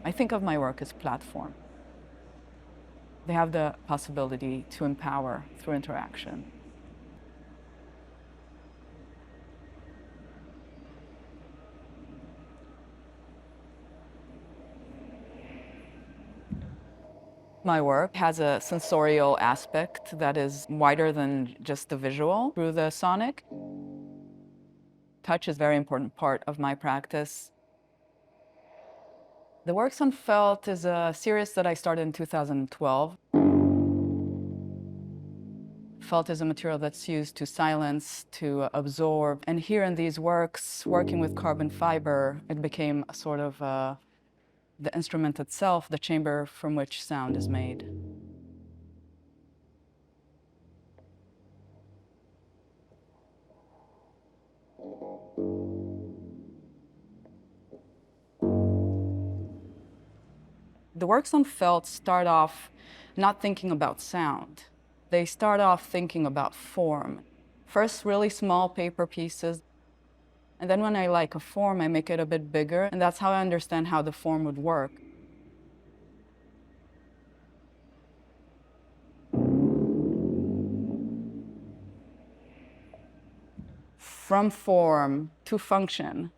I think of my work as platform. They have the possibility to empower through interaction. My work has a sensorial aspect that is wider than just the visual through the sonic. Touch is a very important part of my practice. The Works on Felt is a series that I started in 2012. Felt is a material that's used to silence, to absorb. And here in these works, working with carbon fiber, it became a sort of the instrument itself, the chamber from which sound is made. The Works on Felt start off not thinking about sound. They start off thinking about form. First, really small paper pieces. And then when I like a form, I make it a bit bigger. And that's how I understand how the form would work. From form to function,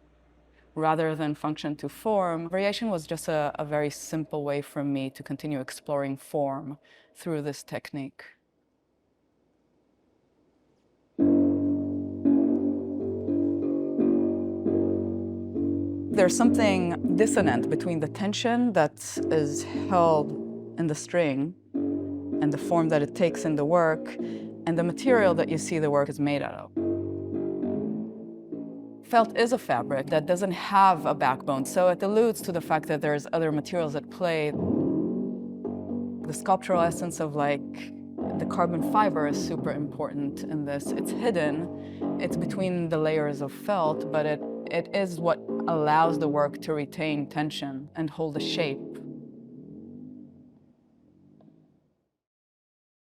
rather than function to form, variation was just a very simple way for me to continue exploring form through this technique. There's something dissonant between the tension that is held in the string and the form that it takes in the work and the material that you see the work is made out of. Felt is a fabric that doesn't have a backbone, so it alludes to the fact that there's other materials at play. The sculptural essence of the carbon fiber is super important in this. It's hidden, it's between the layers of felt, but it is what allows the work to retain tension and hold a shape.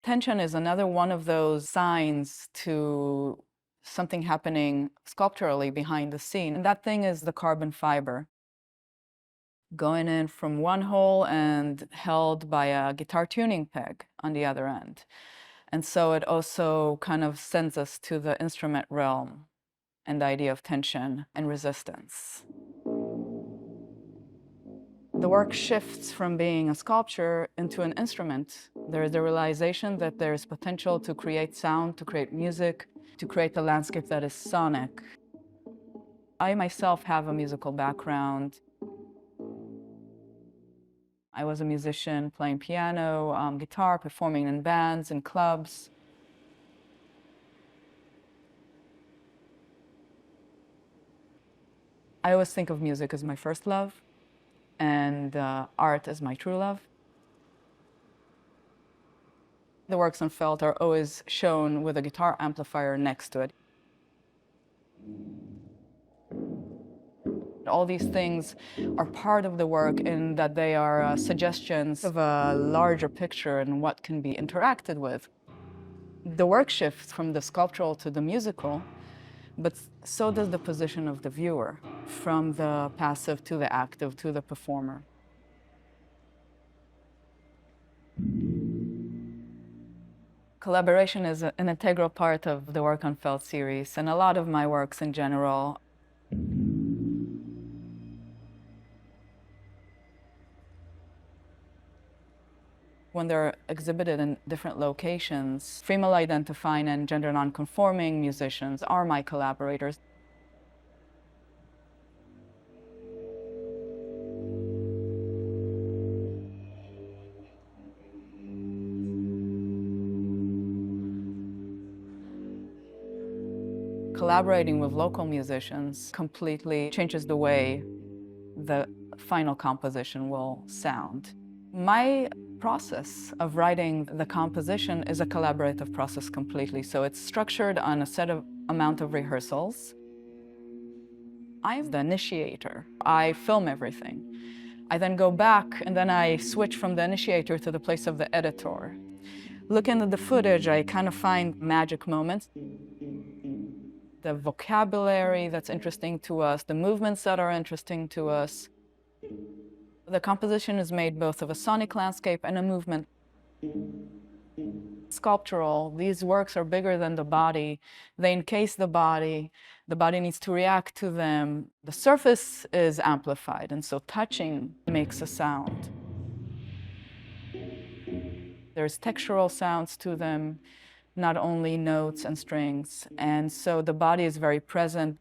Tension is another one of those signs to something happening sculpturally behind the scene. And that thing is the carbon fiber going in from one hole and held by a guitar tuning peg on the other end. And so it also kind of sends us to the instrument realm and the idea of tension and resistance. The work shifts from being a sculpture into an instrument. There is the realization that there is potential to create sound, to create music, to create a landscape that is sonic. I myself have a musical background. I was a musician playing piano, guitar, performing in bands and clubs. I always think of music as my first love and art as my true love. The Works on Felt are always shown with a guitar amplifier next to it. All these things are part of the work in that they are suggestions of a larger picture and what can be interacted with. The work shifts from the sculptural to the musical, but so does the position of the viewer, from the passive to the active to the performer. Collaboration is an integral part of the Work on Felt series, and a lot of my works in general. When they're exhibited in different locations, female identifying and gender non-conforming musicians are my collaborators. Collaborating with local musicians completely changes the way the final composition will sound. My process of writing the composition is a collaborative process completely, so it's structured on a set amount of rehearsals. I'm the initiator. I film everything. I then go back and then I switch from the initiator to the place of the editor. Looking at the footage, I kind of find magic moments. The vocabulary that's interesting to us, the movements that are interesting to us. The composition is made both of a sonic landscape and a movement. Sculptural, these works are bigger than the body. They encase the body needs to react to them. The surface is amplified, and so touching makes a sound. There's textural sounds to them, not only notes and strings, and so the body is very present.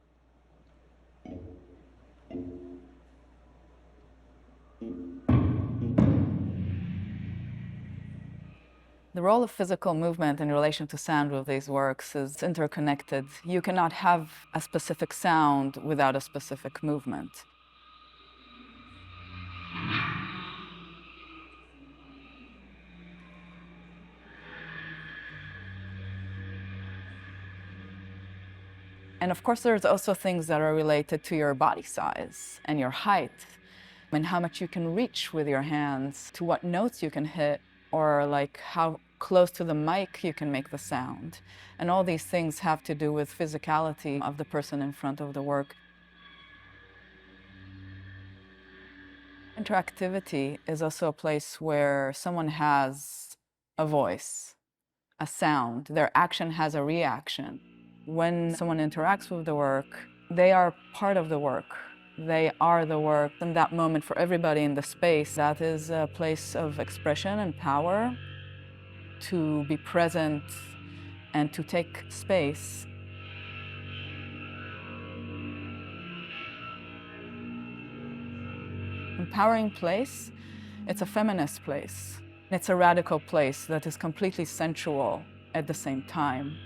The role of physical movement in relation to sound with these works is interconnected. You cannot have a specific sound without a specific movement. And of course, there's also things that are related to your body size and your height, and how much you can reach with your hands, to what notes you can hit, or like how close to the mic you can make the sound. And all these things have to do with physicality of the person in front of the work. Interactivity is also a place where someone has a voice, a sound. Their action has a reaction. When someone interacts with the work, they are part of the work. They are the work. In that moment, for everybody in the space, that is a place of expression and power, to be present and to take space. Empowering place, it's a feminist place. It's a radical place that is completely sensual at the same time.